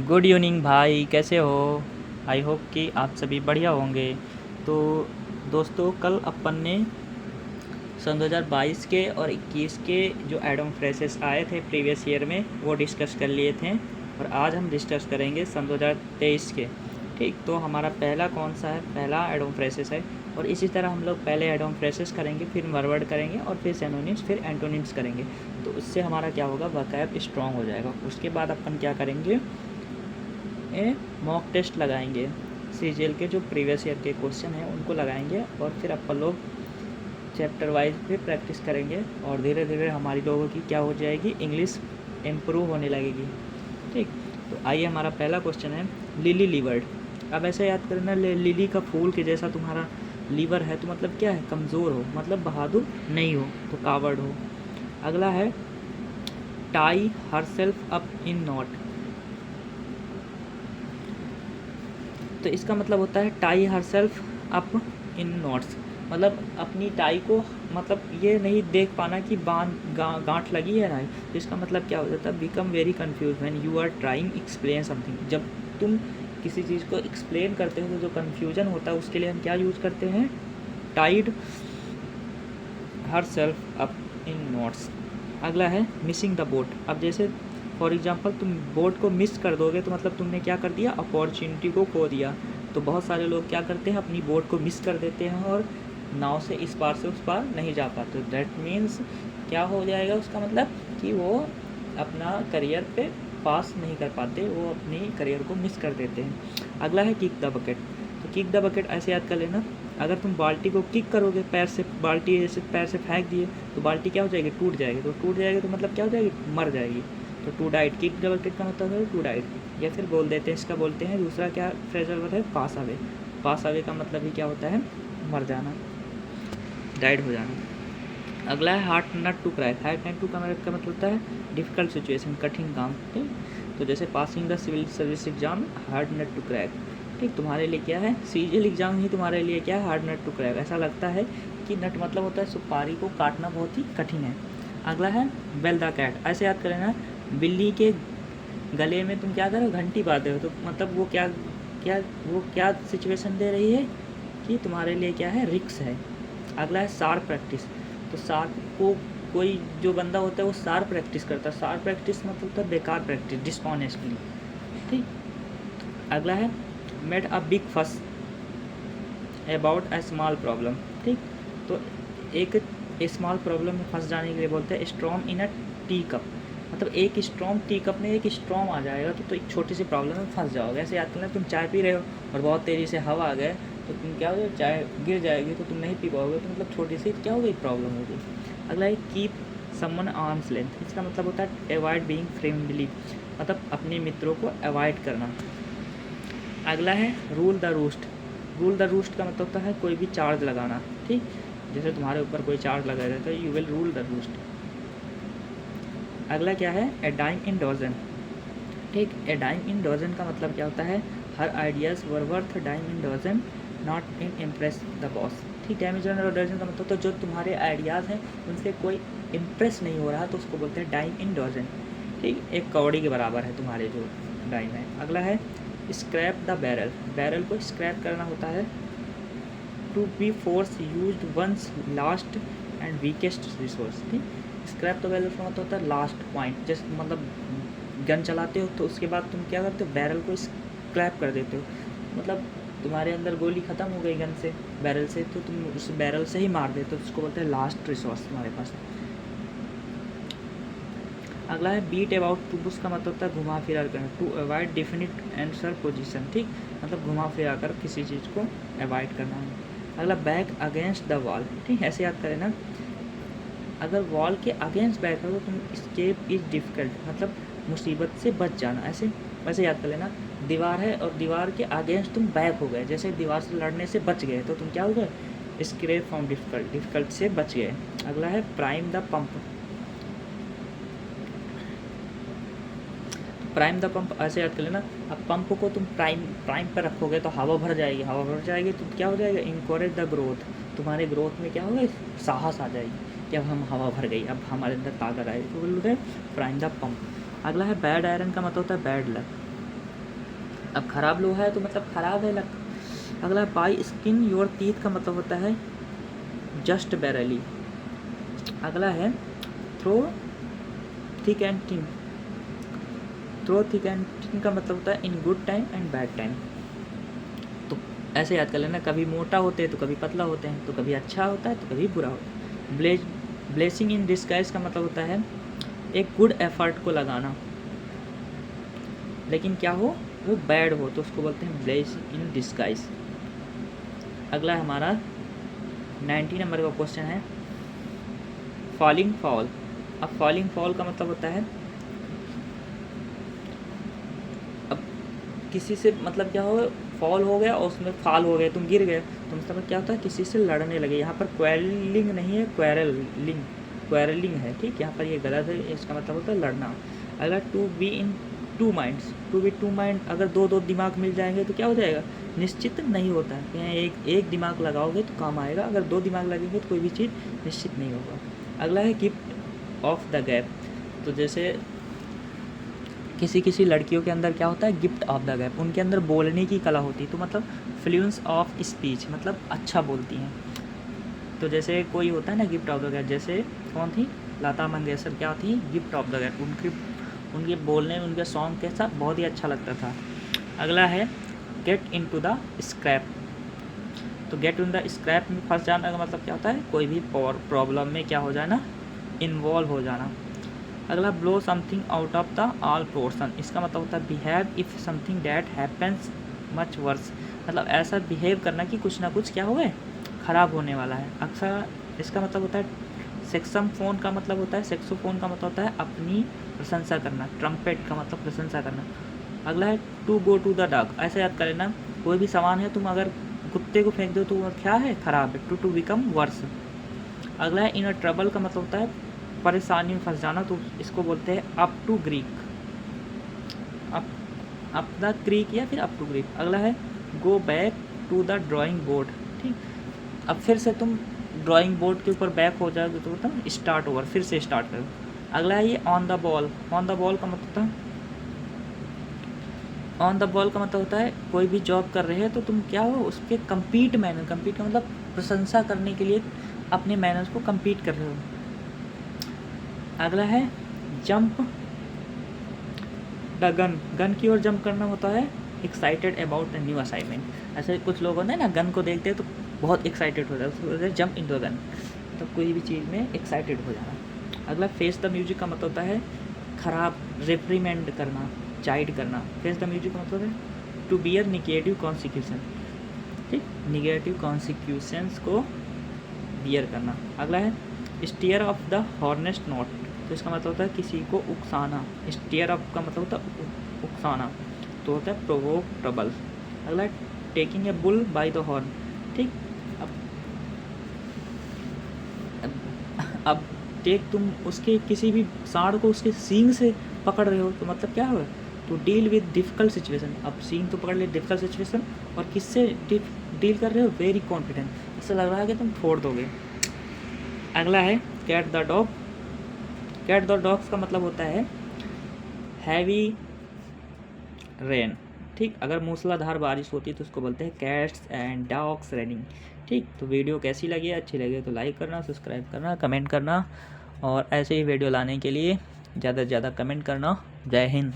Good evening भाई, कैसे हो? आई होप कि आप सभी बढ़िया होंगे। तो दोस्तों, कल अपन ने सन 2022 के और 21 के जो एडम फ्रेशेस आए थे प्रीवियस ईयर में, वो डिस्कस कर लिए थे। और आज हम डिस्कस करेंगे सन 2023 के। ठीक, तो हमारा पहला कौन सा है? पहला एडम फ्रेशेस है। और इसी तरह हम लोग पहले एडम फ्रेशेस करेंगे, फिर वर्ड करेंगे, और फिर सिनोनिम्स, फिर एंटोनिम्स करेंगे। तो उससे हमारा क्या होगा? वोकैब स्ट्रॉन्ग हो जाएगा। उसके बाद अपन क्या करेंगे? मॉक टेस्ट लगाएंगे। सीजीएल के जो प्रीवियस ईयर के क्वेश्चन हैं उनको लगाएंगे, और फिर अपन लोग चैप्टर वाइज भी प्रैक्टिस करेंगे। और धीरे धीरे हमारी लोगों की क्या हो जाएगी? इंग्लिश इम्प्रूव होने लगेगी। ठीक, तो आइए, हमारा पहला क्वेश्चन है लिली लीवर्ड। अब ऐसे याद करना, लिली का फूल के जैसा तुम्हारा लीवर है, तो मतलब क्या है? कमज़ोर हो, मतलब बहादुर नहीं हो, तो कावर्ड हो। अगला है tie herself up in knot. तो इसका मतलब होता है tie herself up in knots, मतलब अपनी टाई को, मतलब ये नहीं देख पाना कि गांठ लगी है ना। तो इसका मतलब क्या हो जाता है? Become very confuse when you are trying explain something. जब तुम किसी चीज़ को एक्सप्लेन करते हो तो जो कन्फ्यूजन होता है उसके लिए हम क्या यूज़ करते हैं? Tied herself up in knots. अगला है मिसिंग द बोट। अब जैसे फॉर एग्जांपल तुम बोट को मिस कर दोगे तो मतलब तुमने क्या कर दिया? अपॉर्चुनिटी को खो दिया। तो बहुत सारे लोग क्या करते हैं? अपनी बोट को मिस कर देते हैं और नाव से इस पार से उस पार नहीं जा पाते। दैट मीन्स क्या हो जाएगा? उसका मतलब कि वो अपना करियर पे पास नहीं कर पाते, वो अपनी करियर को मिस कर देते हैं। अगला है किक द बकेट। तो किक द बकेट ऐसे याद कर लेना, अगर तुम बाल्टी को किक करोगे पैर से, बाल्टी जैसे पैर से फेंक दिए तो बाल्टी क्या हो जाएगी? टूट जाएगी। तो टूट जाएगी तो मतलब क्या हो जाएगी? मर जाएगी। तो to die, kick the bucket का मतलब है टू डाइट। या फिर बोल देते हैं, इसका बोलते हैं दूसरा क्या फ्रेजल वर्ड है? Pass away. पास अवे का मतलब ही क्या होता है? मर जाना, डाइड हो जाना। अगला है hard nut to crack. Hard nut to का मतलब होता है डिफ़िकल्ट सिचुएशन, कठिन काम। ठीक, तो जैसे passing the civil service exam, hard nut to crack. ठीक, तुम्हारे लिए क्या है? सीजीएल एग्जाम ही तुम्हारे लिए क्या है? Hard nut to crack. ऐसा लगता है कि नट मतलब होता है सुपारी को काटना बहुत ही कठिन है। अगला है बेल द कैट। ऐसे याद करें ना, बिल्ली के गले में तुम क्या करो? घंटी बांधे हो। तो मतलब वो क्या सिचुएशन दे रही है कि तुम्हारे लिए क्या है? रिक्स है। अगला है शार्प प्रैक्टिस। तो शार्प को कोई जो बंदा होता है वो शार्प प्रैक्टिस करता है। शार्प प्रैक्टिस मतलब होता है बेकार प्रैक्टिस, डिसऑनेस्टली। ठीक, अगला है मेड अ बिग फस अबाउट अ स्मॉल प्रॉब्लम। ठीक, तो एक स्मॉल प्रॉब्लम में फंस जाने के लिए बोलते हैं स्टॉर्म इन अ टी कप। मतलब एक स्टॉर्म टी कप में एक स्टॉर्म आ जाएगा तो एक छोटी सी प्रॉब्लम में फंस जाओगे। ऐसे याद करना, तुम चाय पी रहे हो और बहुत तेज़ी से हवा आ गए तो तुम क्या हो, चाय गिर जाएगी तो तुम नहीं पी पाओगे। तो मतलब छोटी सी क्या हो गई? प्रॉब्लम होगी। अगला है कीप समवन आर्म्स लेंथ। इसका मतलब होता है अवॉइड बीइंग फ्रेंडली, मतलब अपने मित्रों को अवॉइड करना। अगला है rule the roost. Rule the roost का मतलब होता है कोई भी चार्ज लगाना। ठीक, जैसे तुम्हारे ऊपर कोई चार्ज लगा रहता है, you will rule the roost. अगला क्या है? ए डाइम इन डजन। ठीक, ए डाइम इन डजन का मतलब क्या होता है? Her ideas were worth dime in dozen, not in impress the boss. ठीक, डाइम इन डजन का मतलब होता है जो तुम्हारे आइडियाज़ हैं उनसे कोई इम्प्रेस नहीं हो रहा तो उसको बोलते हैं डाइम इन डजन। ठीक, एक कौड़ी के बराबर है तुम्हारे जो डाइम है। अगला है स्क्रैप द बैरल। बैरल को स्क्रैप करना होता है to be force used one's last and weakest resource. ठीक, स्क्रैप द बैरल का मतलब होता है लास्ट पॉइंट। जैसे मतलब गन चलाते हो तो उसके बाद तुम क्या करते हो? बैरल को स्क्रैप कर देते हो। मतलब तुम्हारे अंदर गोली ख़त्म हो गई गन से, बैरल से, तो तुम उस बैरल से ही मार देते हो। उसको बोलते हैं लास्ट रिसोर्स तुम्हारे पास। अगला है बीट अबाउट टू बुश का मतलब होता है घुमा फिरा करना, to avoid definite answer position. ठीक, मतलब घुमा फिरा कर किसी चीज़ को अवॉइड करना है। अगला बैक अगेंस्ट द वॉल। ठीक, ऐसे याद करें ना, अगर वॉल के अगेंस्ट बैठ हो तो तुम स्केप इज़ डिफ़िकल्ट, मतलब मुसीबत से बच जाना। ऐसे वैसे याद कर लेना, दीवार है और दीवार के अगेंस्ट तुम बैक हो गए, जैसे दीवार से लड़ने से बच गए तो तुम क्या हो गए? स्केप फ्रॉम डिफ़िकल्ट, डिफ़िकल्ट से बच गए। अगला है prime the pump. Prime the pump ऐसे याद कर लेना, अब पंप को तुम प्राइम पर रखोगे तो हवा भर जाएगी। हवा भर जाएगी तो क्या हो जाएगा? Encourage the growth. तुम्हारे ग्रोथ में क्या होगा? साहस आ जाएगी कि अब हम हवा भर गई, अब हमारे अंदर ताकत आएगी। तो बोल रहे प्राइम द पंप। अगला है बैड आयरन का मतलब होता है बैड लक। अब ख़राब लोहा है तो मतलब ख़राब है लक। अगला बाई स्किन योर टीथ का मतलब होता है जस्ट बैरली। अगला है through thick and thin. Through thick and thin का मतलब होता है in good time and bad time. तो ऐसे याद कर लेना, कभी मोटा होते हैं तो कभी पतला होते हैं, तो कभी अच्छा होता है तो कभी बुरा होता है। ब्लेसिंग इन डिस्गाइज का मतलब होता है एक गुड एफर्ट को लगाना, लेकिन क्या हो वो बैड हो तो उसको बोलते हैं ब्लेसिंग इन डिस्गाइज। अगला हमारा 90 नंबर का क्वेश्चन है फॉलिंग फॉल। अब फॉलिंग फॉल का मतलब होता है अब किसी से मतलब क्या हो, फॉल हो गया और उसमें फॉल हो गए, तुम गिर गए, तो मतलब क्या होता है किसी से लड़ने लगे। यहाँ पर क्वेरलिंग नहीं है, क्वेरलिंग, क्वेरलिंग है, ठीक। यहाँ पर ये गलत है, इसका मतलब होता है लड़ना। अगला to be in two minds. To be two mind, अगर दो दो दिमाग मिल जाएंगे तो क्या हो जाएगा, निश्चित नहीं होता है। एक दिमाग लगाओगे तो काम आएगा, अगर दो दिमाग लगेंगे तो कोई भी चीज़ निश्चित नहीं होगा। अगला है गिफ्ट ऑफ द गैप। तो जैसे किसी लड़कियों के अंदर क्या होता है गिफ्ट ऑफ द गैप, उनके अंदर बोलने की कला होती है, तो मतलब फ्लुएंस ऑफ स्पीच, मतलब अच्छा बोलती हैं। तो जैसे कोई होता है ना गिफ्ट ऑफ द गैप, जैसे कौन थी, लता मंगेशकर क्या थी, गिफ्ट ऑफ द गैप। उनके बोलने में, उनके सॉन्ग के साथ बहुत ही अच्छा लगता था। अगला है get into the scrape. तो गेट इन द स्क्रैप में फंस जाना का मतलब क्या होता है, कोई भी प्रॉब्लम में क्या हो जाना, इन्वॉल्व हो जाना। अगला blow something out of the all portion. इसका मतलब होता है behave if something that happens much worse, मतलब ऐसा बिहेव करना कि कुछ ना कुछ क्या हो गए, ख़राब होने वाला है। अक्सर इसका मतलब होता है सेक्सोफोन का मतलब होता है, सेक्सोफोन का मतलब होता है अपनी प्रशंसा करना। ट्रम्पेट का मतलब प्रशंसा करना। अगला है to go to the dog. ऐसे याद कर लेना, कोई भी सामान है तुम अगर कुत्ते को फेंक दो तो वो क्या है, ख़राब है। To become worse. अगला है इन अ ट्रबल का मतलब होता है परेशानी में फंस जाना, तो इसको बोलते हैं up to creek, up the creek या फिर अप टू ग्रीक। अगला है go back to the drawing board, ठीक। अब फिर से तुम ड्राइंग बोर्ड के ऊपर बैक हो जाओगे तो मतलब स्टार्ट ओवर, फिर से स्टार्ट करो। अगला है ये on the ball. On the ball का मतलब होता है, ऑन द बॉल का मतलब होता है कोई भी जॉब कर रहे हैं तो तुम क्या हो उसके कम्पीट का मतलब प्रशंसा करने के लिए अपने मैनर्स को कम्पीट कर रहे हो। अगला है जंप द गन। गन की ओर जंप करना होता है excited about the new assignment. ऐसे कुछ लोग होते हैं ना, गन को देखते हैं तो बहुत एक्साइटेड हो जाता है, जंप इन द गन, तो कोई भी चीज़ में एक्साइटेड हो जाना। अगला फेस द म्यूजिक का मतलब होता है ख़राब, रिप्रीमेंड करना, चाइड करना। फेस द म्यूजिक का मतलब है टू बियर निगेटिव कॉन्सिक्यूशन, ठीक, निगेटिव कॉन्सिक्यूशंस को बियर करना। अगला है स्टीयर ऑफ द हॉर्नेस्ट नोट। तो इसका मतलब होता है किसी को उकसाना। स्टीयर ऑफ का मतलब होता है उकसाना, तो होता है प्रोवोक ट्रबल। अगला है taking a bull by the horn, ठीक। अब टेक, तुम उसके किसी भी सांड को उसके सींग से पकड़ रहे हो तो मतलब क्या होगा, to deal with difficult situation. अब सींग तो पकड़ ले डिफ़िकल्ट सिचुएशन, और किससे डील कर रहे हो, वेरी कॉन्फिडेंट, ऐसा लग रहा है कि तुम फोड़ दोगे। अगला है cat the dog. Cat the dogs का मतलब होता है हैवी रेन, ठीक। अगर मूसलाधार बारिश होती है तो उसको बोलते हैं कैट्स एंड डॉग्स रेनिंग, ठीक। तो वीडियो कैसी लगी, अच्छी लगी तो लाइक करना, सब्सक्राइब करना, कमेंट करना, और ऐसे ही वीडियो लाने के लिए ज़्यादा से ज़्यादा कमेंट करना। जय हिंद।